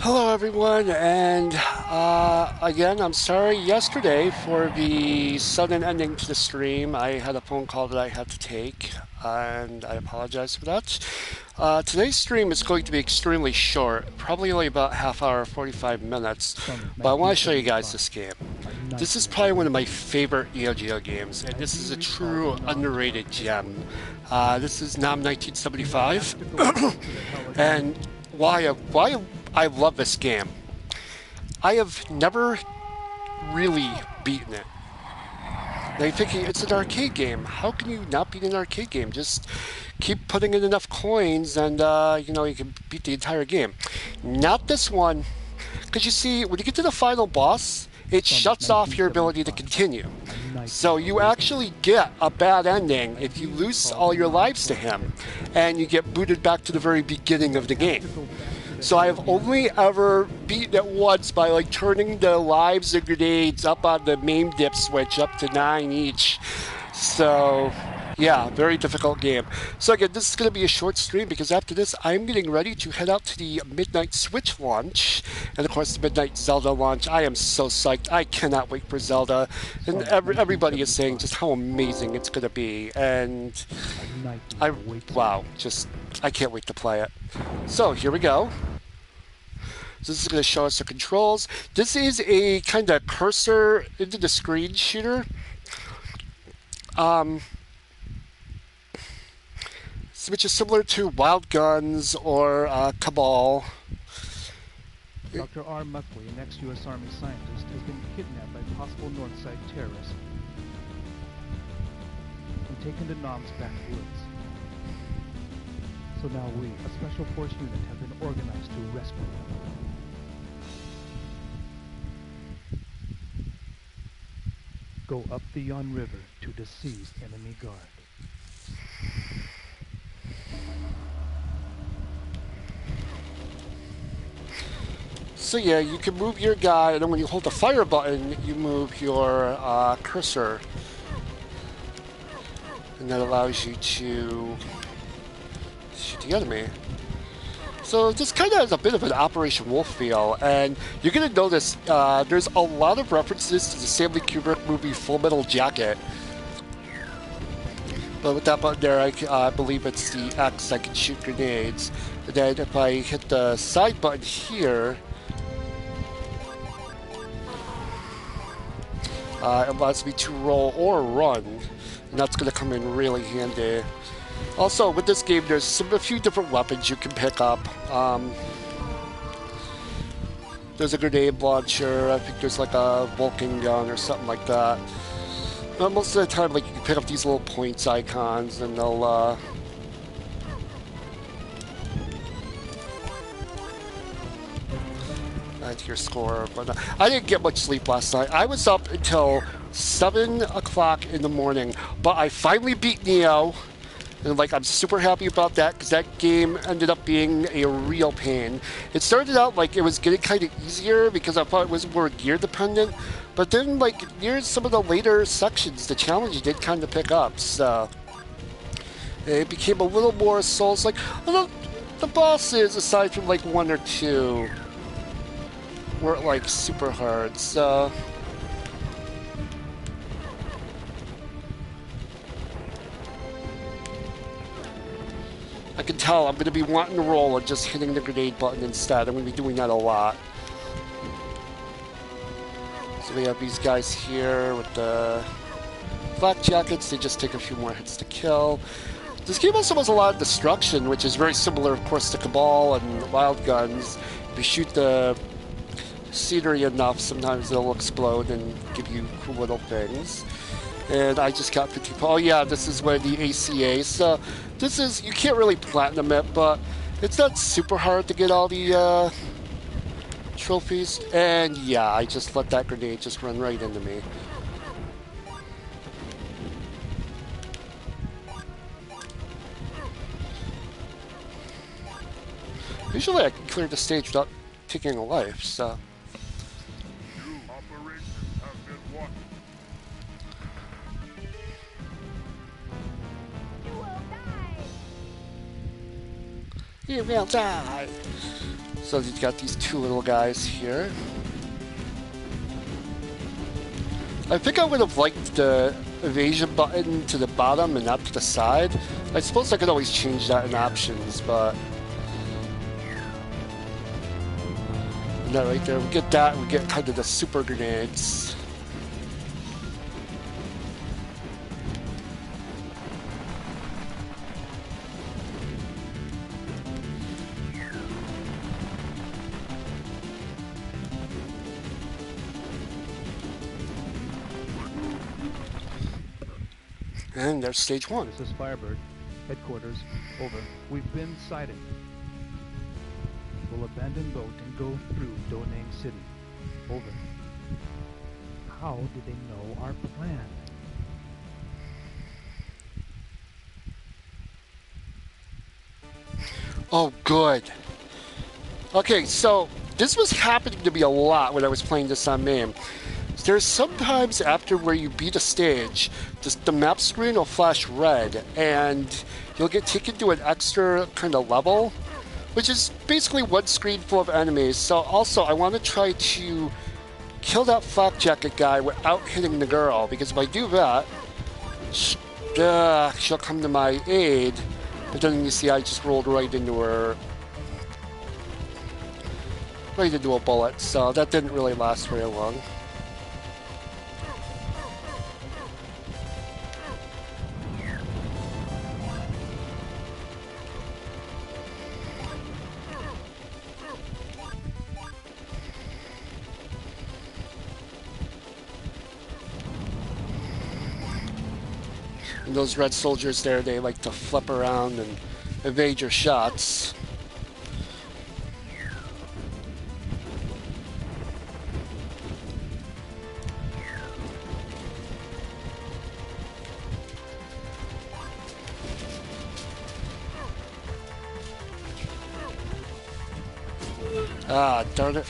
Hello, everyone, and again, I'm sorry yesterday for the sudden ending to the stream. I had a phone call that I had to take, and I apologize for that. Today's stream is going to be extremely short, probably only about half hour, 45 minutes, but I want to show you guys this game. This is probably one of my favorite Neo-Geo games, and this is a true underrated gem. This is NAM-1975, and why I love this game. I have never really beaten it. Now you're thinking it's an arcade game. How can you not beat an arcade game? Just keep putting in enough coins, and you can beat the entire game. Not this one, because you see, when you get to the final boss, it shuts off your ability to continue. So you actually get a bad ending if you lose all your lives to him, and you get booted back to the very beginning of the game. So I have only ever beaten it once by turning the lives and grenades up on the main dip switch up to 9 each. So yeah, very difficult game. So again, this is going to be a short stream because after this I'm getting ready to head out to the Midnight Switch launch and of course the Midnight Zelda launch. I am so psyched. I cannot wait for Zelda. And everybody is saying just how amazing it's going to be. And wow, I can't wait to play it. So here we go. So this is going to show us the controls. This is a kind of cursor into the screen shooter. Which is similar to Wild Guns or Cabal. Dr. R. Muckley, an ex-U.S. Army scientist, has been kidnapped by possible Northside terrorists and taken to NAM's backwoods. So now we, a special force unit, have been organized to rescue him. Go up the Yon River to deceive enemy guard. So yeah, you can move your guy, and then when you hold the fire button, you move your cursor. And that allows you to shoot the enemy. So this kind of has a bit of an Operation Wolf feel, and you're going to notice there's a lot of references to the Stanley Kubrick movie Full Metal Jacket. But with that button there, I believe it's the X, I can shoot grenades. And then if I hit the side button here, it allows me to roll or run, and that's going to come in really handy. Also, with this game, there's a few different weapons you can pick up. There's a grenade launcher, I think there's like a Vulcan gun or something like that. But most of the time, you can pick up these little points icons, and they'll, add to your score. But I didn't get much sleep last night. I was up until 7 o'clock in the morning, but I finally beat Neo. And I'm super happy about that because that game ended up being a real pain. It started out it was getting kind of easier because I thought it was more gear dependent, but then near some of the later sections, the challenge did kind of pick up. So it became a little more Souls-like. Although the bosses, aside from one or two, weren't super hard. So. I can tell I'm going to be wanting to roll and just hitting the grenade button instead. I'm going to be doing that a lot. So we have these guys here with the flak jackets. They just take a few more hits to kill. This game also has a lot of destruction, which is very similar, of course, to Cabal and Wild Guns. If you shoot the scenery enough, sometimes they'll explode and give you cool little things. And I just got 50. Oh yeah, this is where the ACA. So this is, you can't really platinum it, but it's not super hard to get all the trophies. And yeah, I just let that grenade just run right into me. Usually I can clear the stage without taking a life, so. You will die. So you've got these two little guys here. I think I would have liked the evasion button to the bottom and not to the side. I suppose I could always change that in options, but... And that right there, we get that, we get kind of the super grenades. And there's stage 1. This is Firebird. Headquarters. Over. We've been sighted. We'll abandon boat and go through Da Nang City. Over. How do they know our plan? Oh, good. Okay, so this was happening to me a lot when I was playing this on MAME. There's sometimes after where you beat a stage, just the map screen will flash red, and you'll get taken to an extra kind of level, which is basically one screen full of enemies. So also, I want to try to kill that flak jacket guy without hitting the girl, because if I do that, she'll come to my aid. But then you see I just rolled right into her. Right into a bullet, so that didn't really last very long. And those red soldiers there, they like to flip around and evade your shots. Ah, darn it.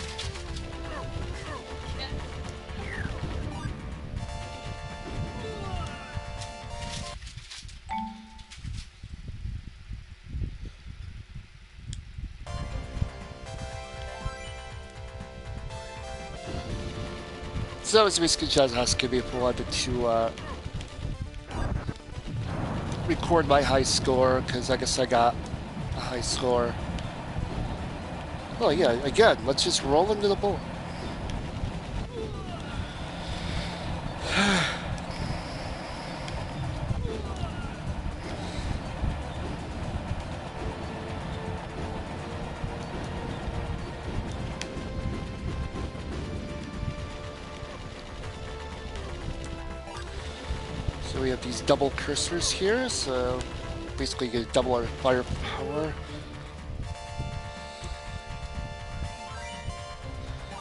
So it's basically just asking me if I wanted to record my high score, because I guess I got a high score. Oh yeah, again, let's just roll into the bullet. So we have these double cursors here, so basically you get double our firepower.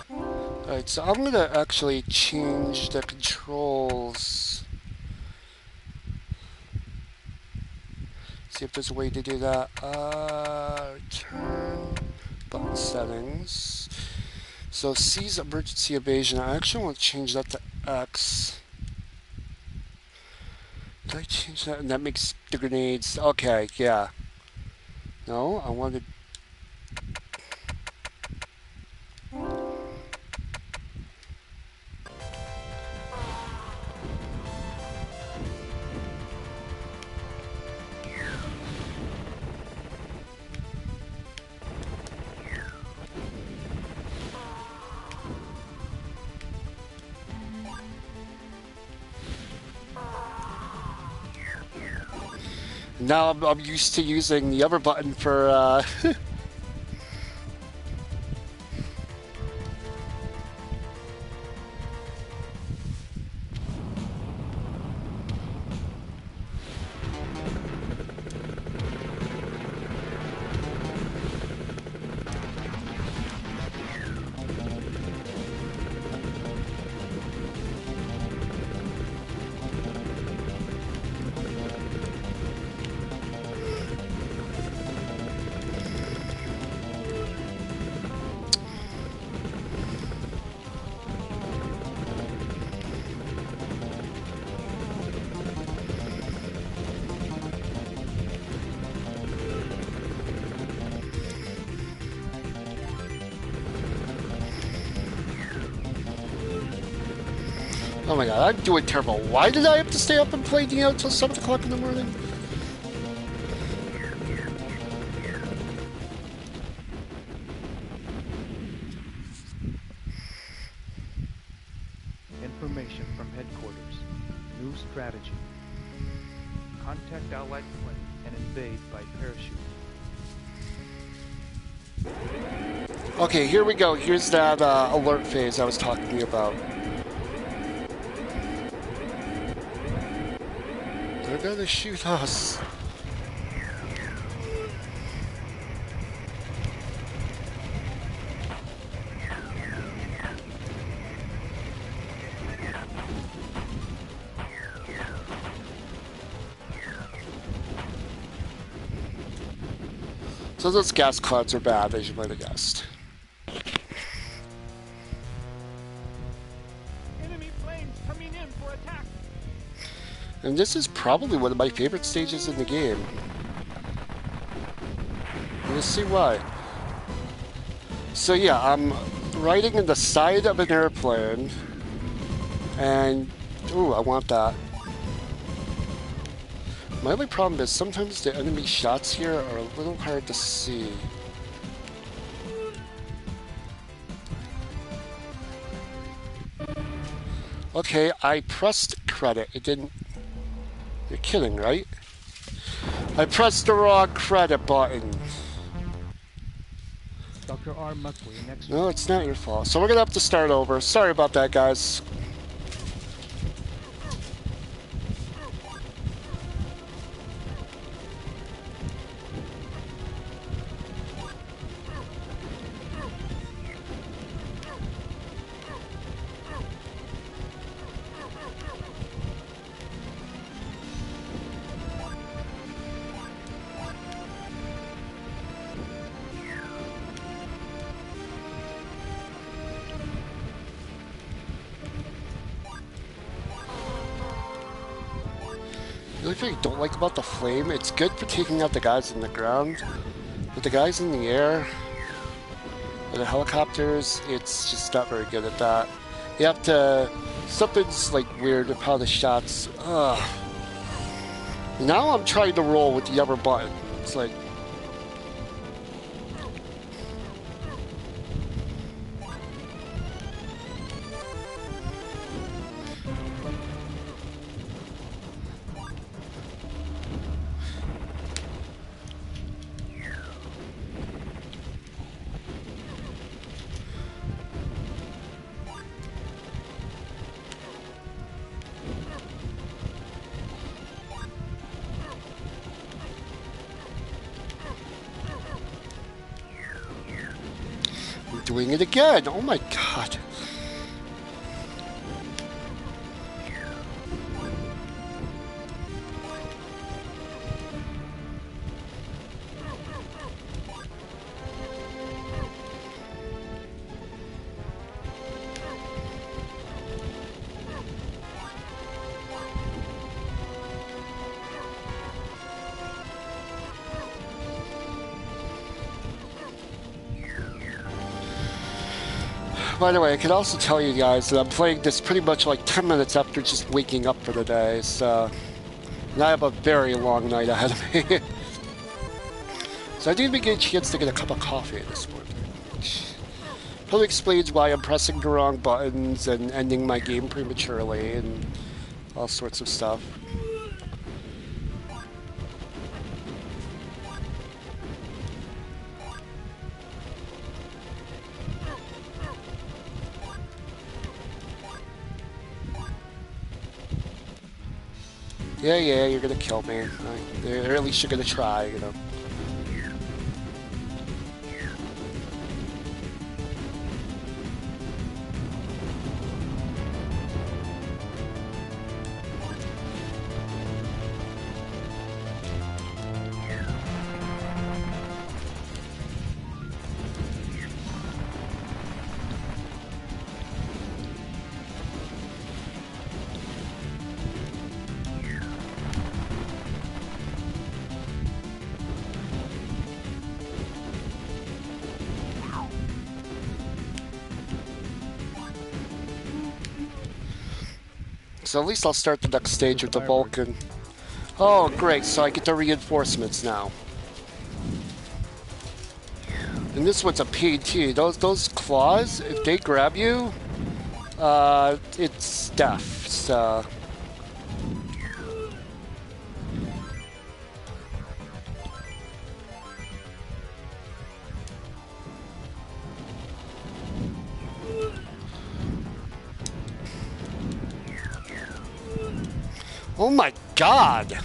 Alright, so I'm gonna actually change the controls. See if there's a way to do that. Return, button settings. So C's emergency evasion. I actually want to change that to X. Did I change that? And that makes the grenades. Okay, yeah. No, I wanted. Now I'm used to using the other button for Oh my god, I'm doing terrible. Why did I have to stay up and play Neo till 7 o'clock in the morning? Information from headquarters. New strategy. Contact Allied plane and invade by parachute. Okay, here we go. Here's that alert phase I was talking to you about. They're gonna shoot us. So those gas clouds are bad, as you might have guessed. Enemy planes coming in for attack. And this is probably one of my favorite stages in the game. You'll see why. So yeah, I'm riding in the side of an airplane, and ooh, I want that. My only problem is sometimes the enemy shots here are a little hard to see. Okay, I pressed credit. It didn't... You're kidding, right? I pressed the wrong credit button. Dr. R. Muckley, next. No, it's not your fault. So we're gonna have to start over. Sorry about that, guys. The only thing I don't like about the flame, it's good for taking out the guys in the ground, but the guys in the air, or the helicopters, it's just not very good at that. You have to... Something's like weird with how the shots... Ugh. Now I'm trying to roll with the other button. It's like... doing it again. Oh my god. By the way, I could also tell you guys that I'm playing this pretty much like 10 minutes after just waking up for the day, so... And I have a very long night ahead of me. So I didn't even get a chance to get a cup of coffee this morning. Probably explains why I'm pressing the wrong buttons and ending my game prematurely and all sorts of stuff. Yeah, you're gonna kill me. Or at least you're gonna try, you know. So at least I'll start the next This stage is with the Firebird. Vulcan. Oh, great. So I get the reinforcements now. And this one's a PT. Those claws, if they grab you, it's death. So... Oh my god!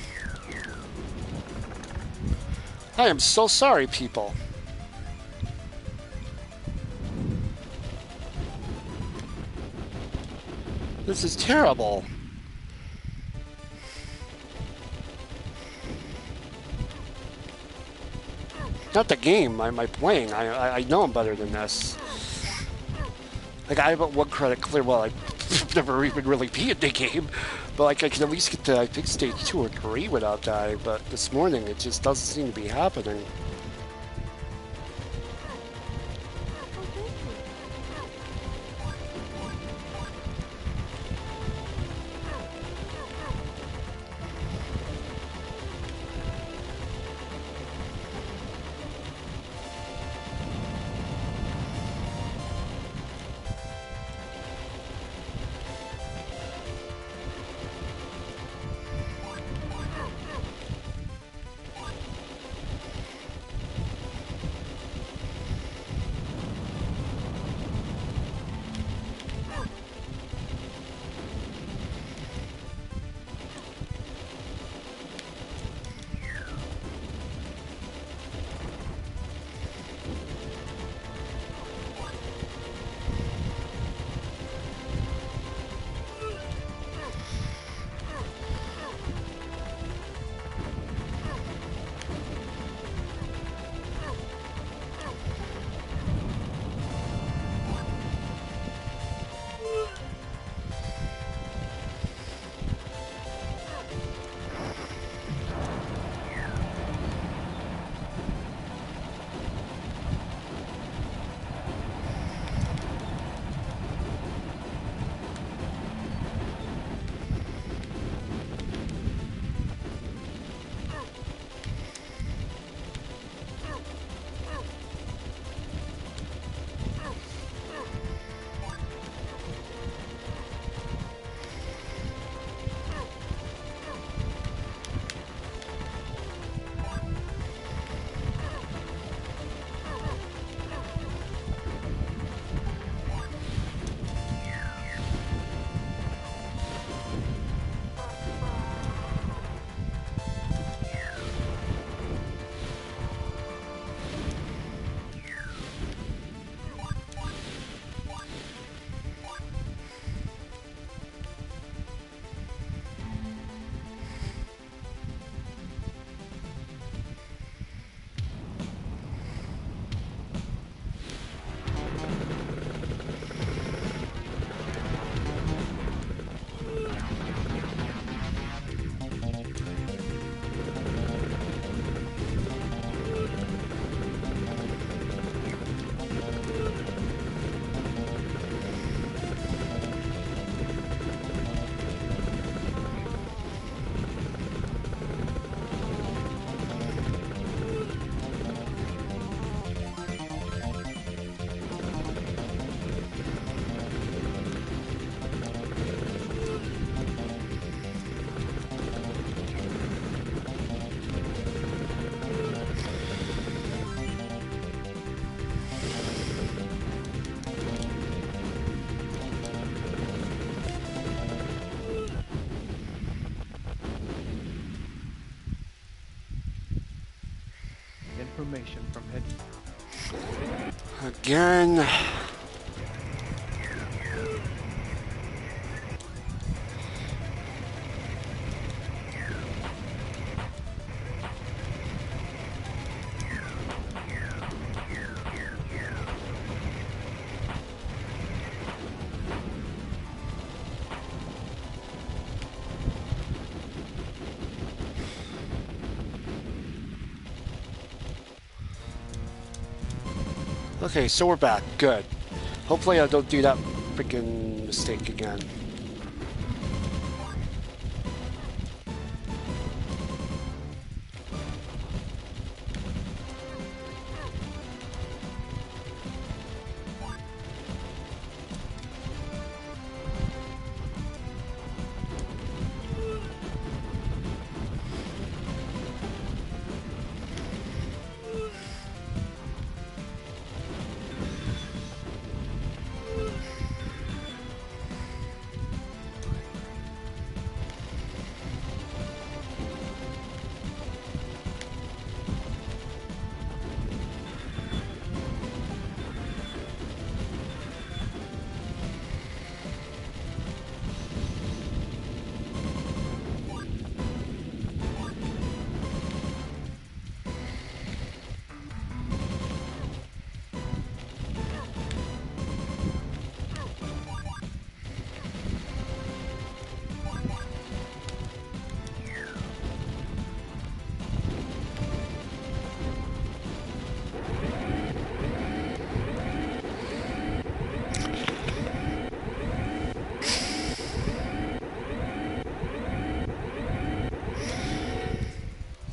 I am so sorry, people. This is terrible. Not the game I'm playing. I know I'm better than this. Like, I have one credit clear. Well, I've never even really beat the game. But, like, I can at least get to, I think, stage 2 or 3 without dying. But this morning, it just doesn't seem to be happening. Information from head. Again. Okay, so we're back. Good. Hopefully I don't do that freaking mistake again.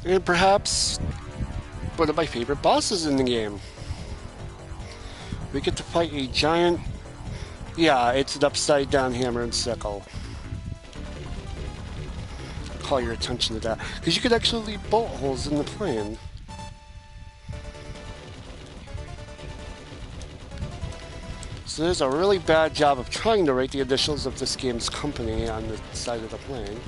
And perhaps one of my favorite bosses in the game. We get to fight a giant... Yeah, it's an upside down hammer and sickle. Call your attention to that. Because you could actually leave bolt holes in the plane. So there's a really bad job of trying to write the initials of this game's company on the side of the plane.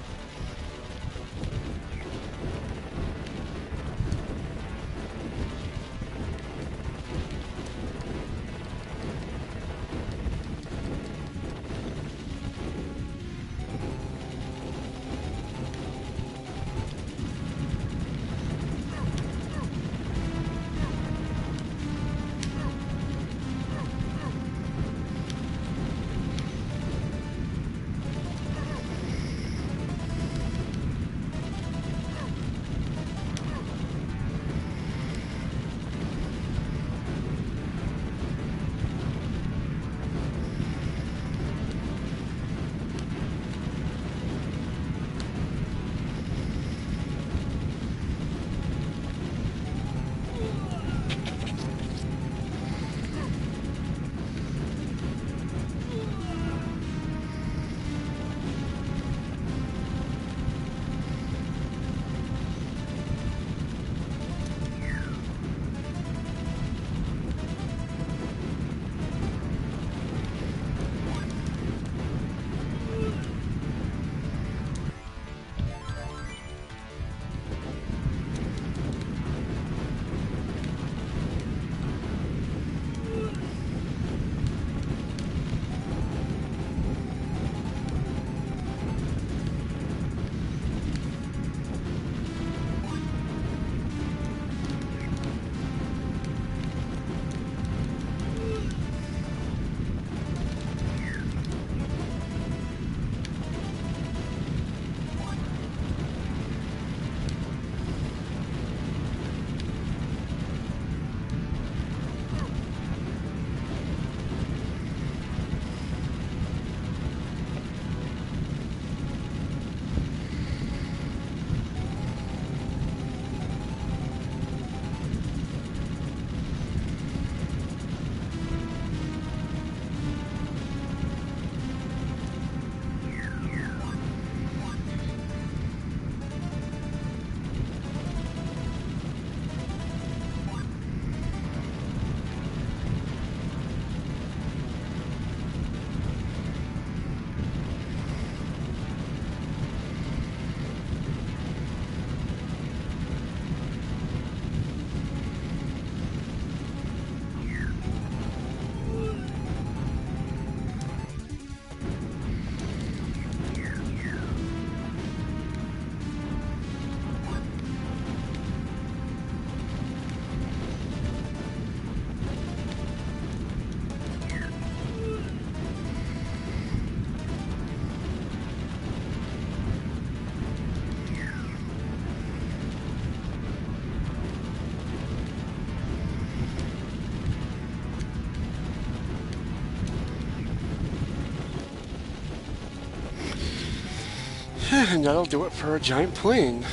And that'll do it for a giant plane.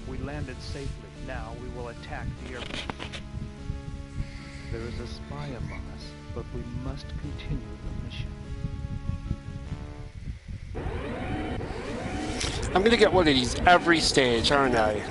We landed safely. Now we will attack the airport. There is a spy among us, but we must continue the mission. I'm gonna get one of these every stage, aren't I?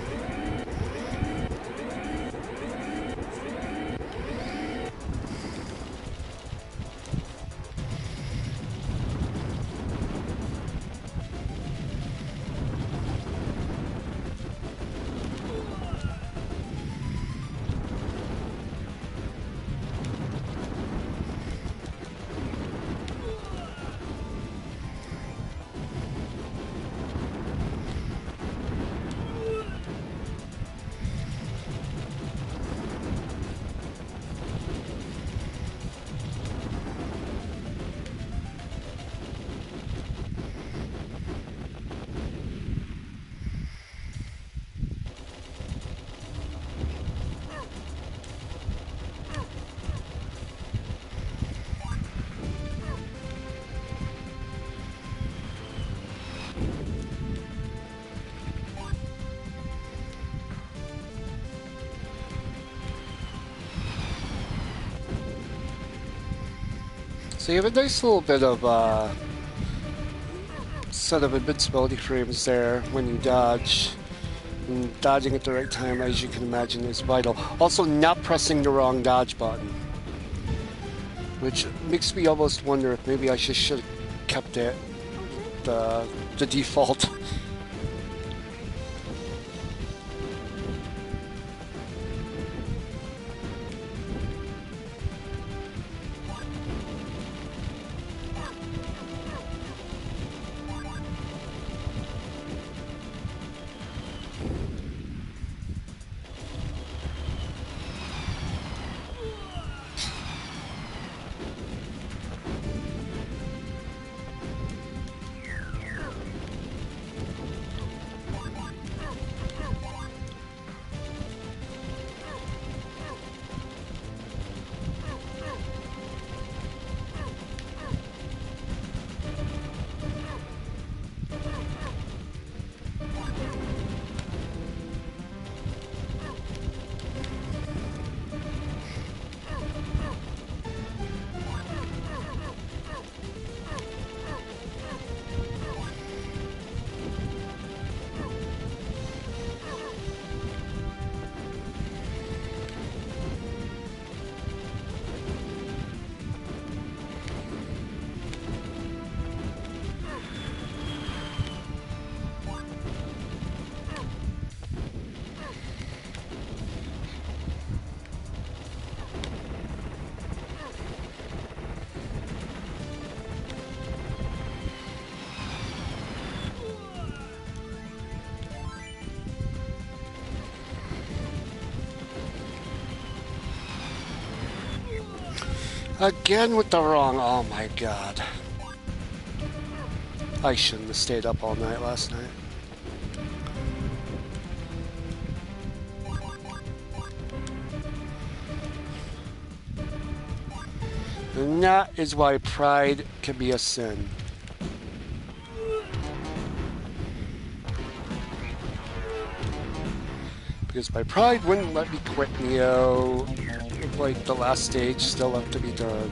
So you have a nice little bit of set of invincibility frames there when you dodge. And dodging at the right time, as you can imagine, is vital. Also, not pressing the wrong dodge button, which makes me almost wonder if maybe I should have kept it the default. Again with the wrong. Oh my god. I shouldn't have stayed up all night last night. And that is why pride can be a sin. Because my pride wouldn't let me quit Neo. Like the last stage still left to be done.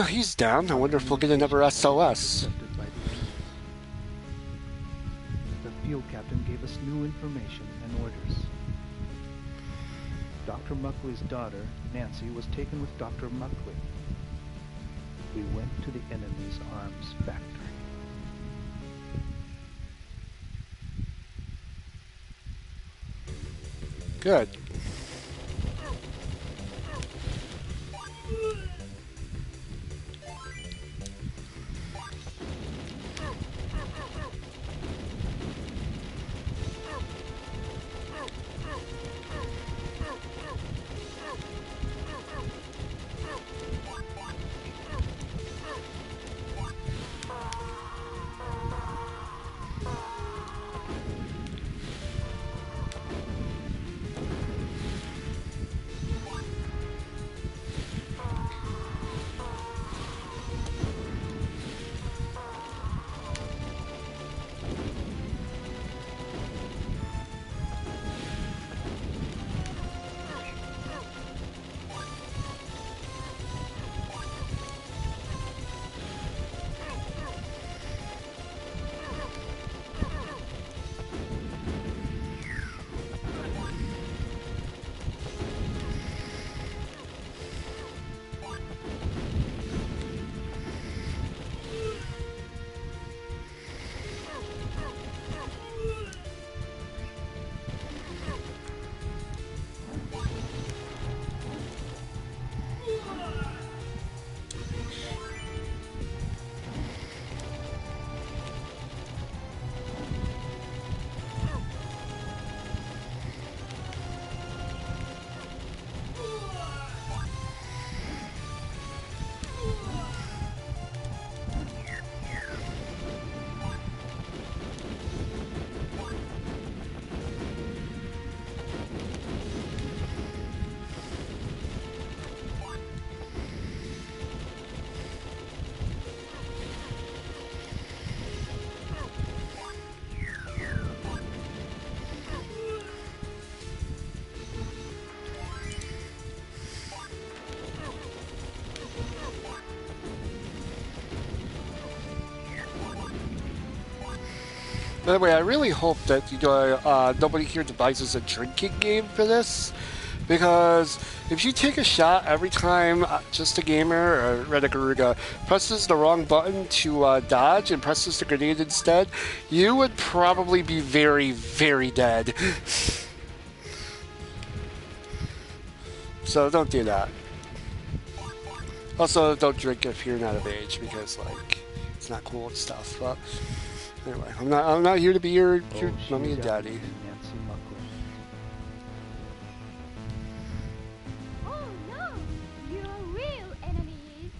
He's down. I wonder if we'll get another SOS. Accepted by the enemy. The field captain gave us new information and orders. Dr. Muckley's daughter, Nancy, was taken with Dr. Muckley. We went to the enemy's arms factory. Good. By the way, I really hope that nobody here devises a drinking game for this, because if you take a shot every time JustAGamer or Redagaruga presses the wrong button to dodge and presses the grenade instead, you would probably be very, very dead. So don't do that. Also, don't drink if you're not of age, because like it's not cool and stuff. But anyway, I'm not here to be your mommy and daddy. Oh no! You're real enemies!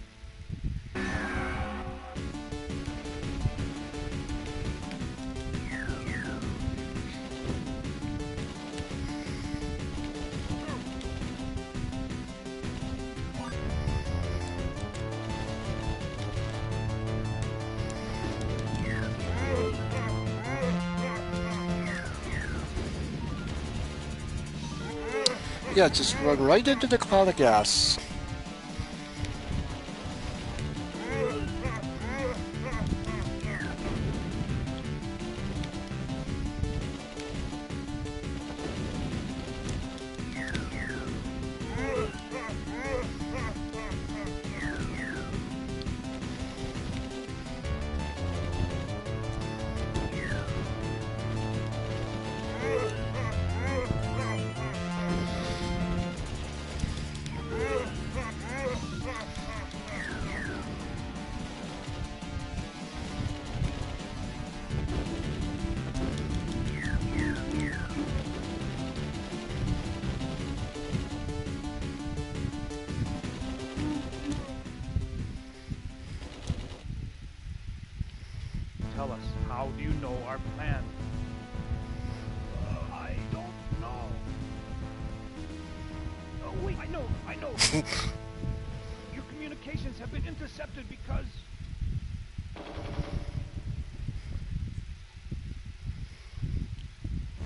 Yeah, just run right into the cloud of gas. Tell us, how do you know our plan? I don't know. Oh wait, I know. Your communications have been intercepted because...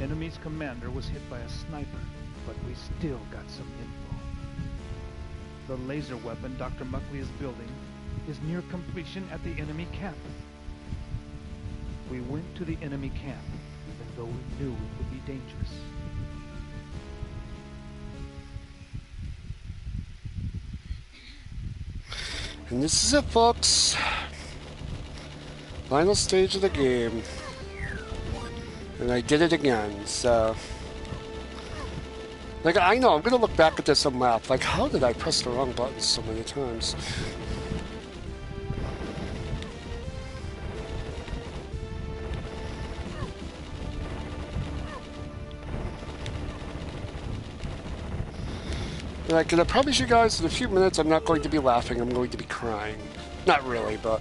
Enemy's commander was hit by a sniper, but we still got some info. The laser weapon Dr. Muckley is building is near completion at the enemy camp. We went to the enemy camp, even though we knew it would be dangerous. And this is it, folks. Final stage of the game. And I did it again, so... Like, I know, I'm gonna look back at this and laugh. Like, how did I press the wrong buttons so many times? And I can promise you guys, in a few minutes, I'm not going to be laughing, I'm going to be crying. Not really, but...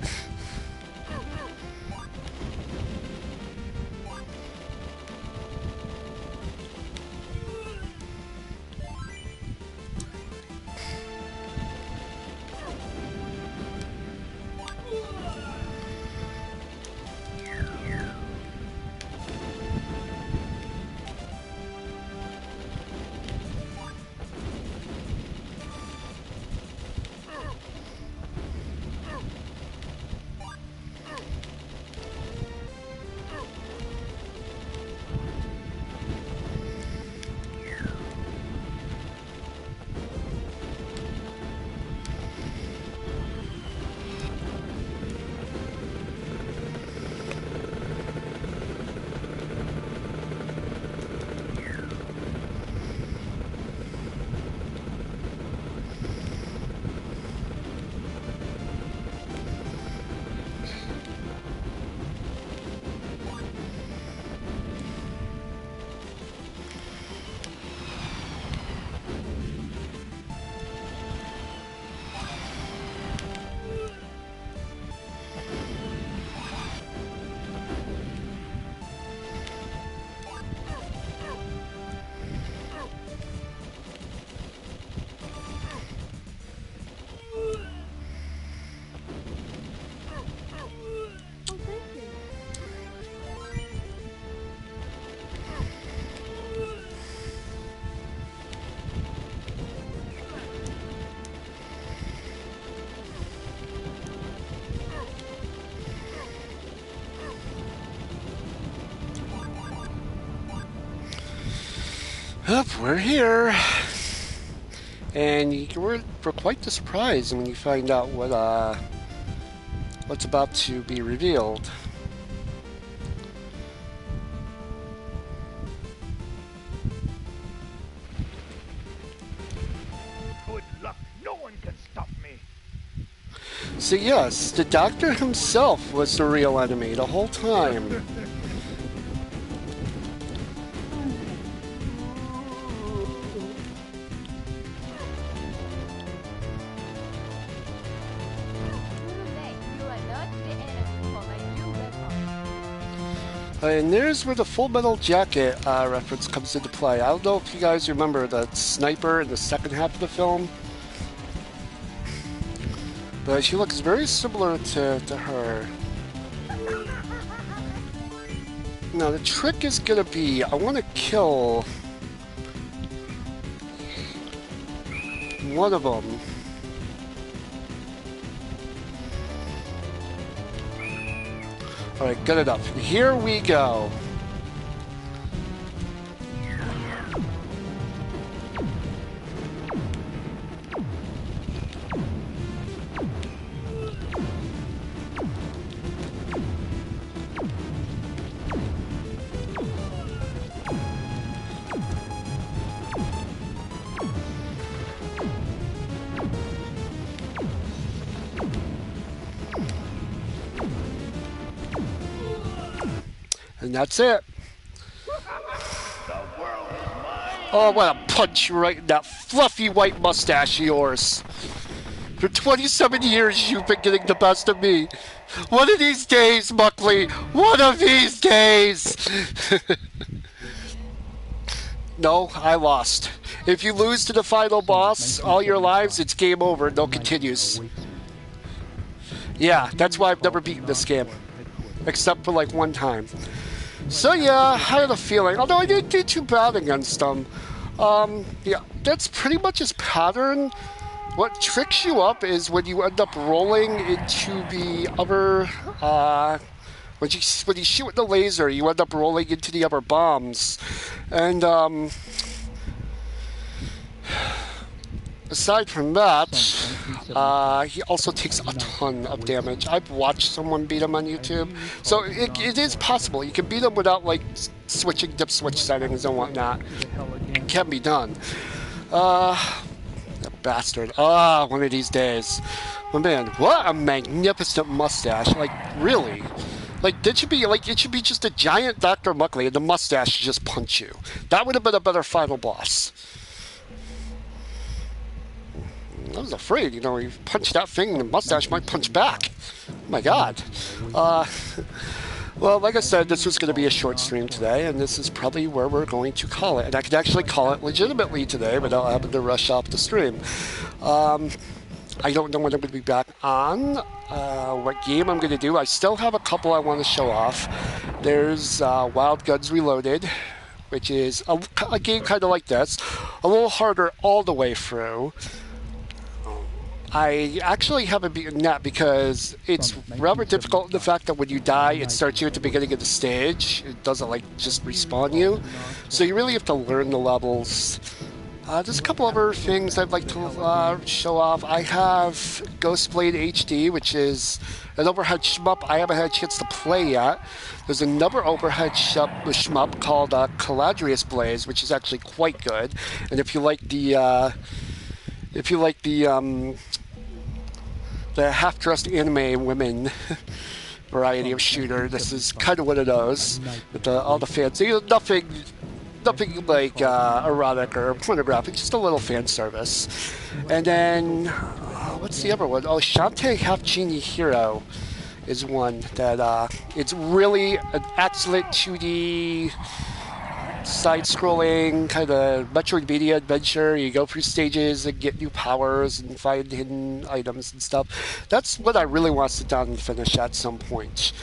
Up, we're here. And we're quite surprised when you find out what's about to be revealed. Good luck. No one can stop me. So yes, the Doctor himself was the real enemy the whole time. And there's where the Full Metal Jacket reference comes into play. I don't know if you guys remember the sniper in the second half of the film, but she looks very similar to her. Now the trick is gonna be, I want to kill one of them. Alright, good enough. Here we go. And that's it. Oh, I want to punch you right in that fluffy white mustache of yours. For 27 years, you've been getting the best of me. One of these days, Muckley. One of these days. No, I lost. If you lose to the final boss all your lives, it's game over. No continues. Yeah, that's why I've never beaten this game. Except for like one time. So yeah, I had a feeling, although I didn't do too bad against them. Yeah, that's pretty much his pattern. What tricks you up is when you end up rolling into the other, when you shoot with the laser, you end up rolling into the other bombs. And, aside from that, he also takes a ton of damage. I've watched someone beat him on YouTube, so it is possible. You can beat him without like switching dip switch settings and whatnot. It can be done. That bastard. One of these days. But man, what a magnificent mustache! Like really. Like, it should be just a giant Dr. Muckley and the mustache should just punch you. That would have been a better final boss. I was afraid, you punch that thing and the mustache might punch back. Oh my god. Well, like I said, this was going to be a short stream today, and this is probably where we're going to call it. And I could actually call it legitimately today without having to rush off the stream. I don't know when I'm going to be back on, what game I'm going to do. I still have a couple I want to show off. There's Wild Guns Reloaded, which is a game kind of like this. A little harder all the way through. I actually haven't beaten that because it's rather difficult in the fact that when you die, it starts you at the beginning of the stage. It doesn't, just respawn you. So you really have to learn the levels. There's a couple other things I'd like to show off. I have Ghostblade HD, which is an overhead shmup I haven't had a chance to play yet. There's another overhead shmup called Caladrius Blaze, which is actually quite good. And if you like the half-dressed anime women variety of shooter, this is kind of one of those with all the fancy, nothing like erotic or pornographic, just a little fan service. And then what's the other one? Oh, Shantae Half Genie Hero is one that it's really an excellent 2D side-scrolling kind of Metroidvania adventure. You go through stages and get new powers and find hidden items and stuff. That's what I really want to sit down and finish at some point.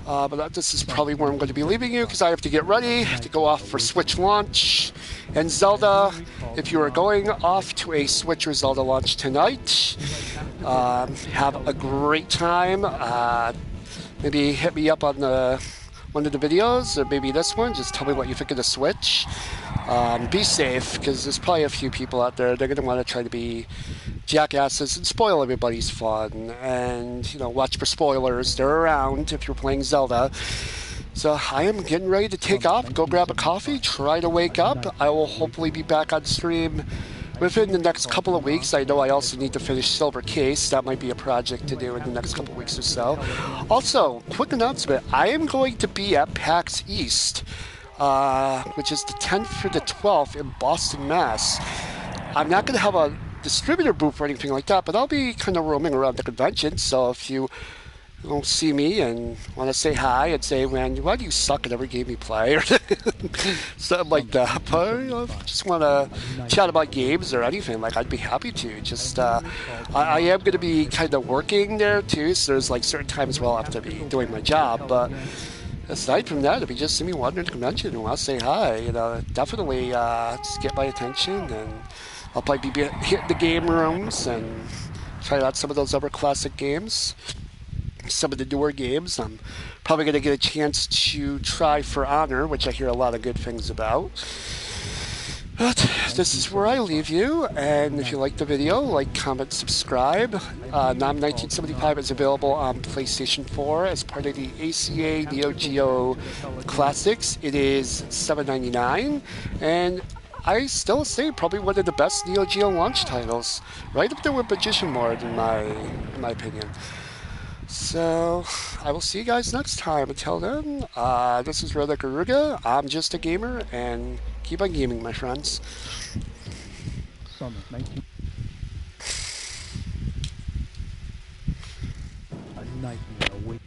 But this is probably where I'm going to be leaving you because I have to get ready to go off for Switch launch. And Zelda, if you are going off to a Switch or Zelda launch tonight, have a great time. Maybe hit me up on the one of the videos, or maybe this one. Just tell me what you think of the Switch. Be safe, because there's probably a few people out there. They're going to want to try to be jackasses and spoil everybody's fun. And, watch for spoilers. They're around if you're playing Zelda. So I am getting ready to take off, go grab a coffee, try to wake up. I will hopefully be back on stream within the next couple of weeks. I know I also need to finish Silver Case. That might be a project to do in the next couple of weeks or so. Also, quick announcement. I am going to be at PAX East, which is the 10th through the 12th in Boston, Mass. I'm not going to have a distributor booth or anything like that, but I'll be kind of roaming around the convention. So if you don't see me and want to say hi and say, man, why do you suck at every game you play, or something like that, but just want to chat about games or anything, like, I'd be happy to. Just I am going to be kind of working there too, so there's like certain times where I'll have to be doing my job, but aside from that, if you just see me wandering the convention and want to say hi, definitely just get my attention, and I'll probably be hitting the game rooms and try out some of those other classic games, some of the newer games. I'm probably going to get a chance to try For Honor, which I hear a lot of good things about. But this is where I leave you, and if you like the video, like, comment, subscribe. NAM-1975 is available on PlayStation 4 as part of the ACA Neo-Geo Classics. It is $7.99, and I still say probably one of the best Neo-Geo launch titles, right up there with Magician Lord in my opinion. So, I will see you guys next time. Until then, this is Roda Garuga. I'm just a gamer, and keep on gaming, my friends. Summer 19... A nightmare awaits.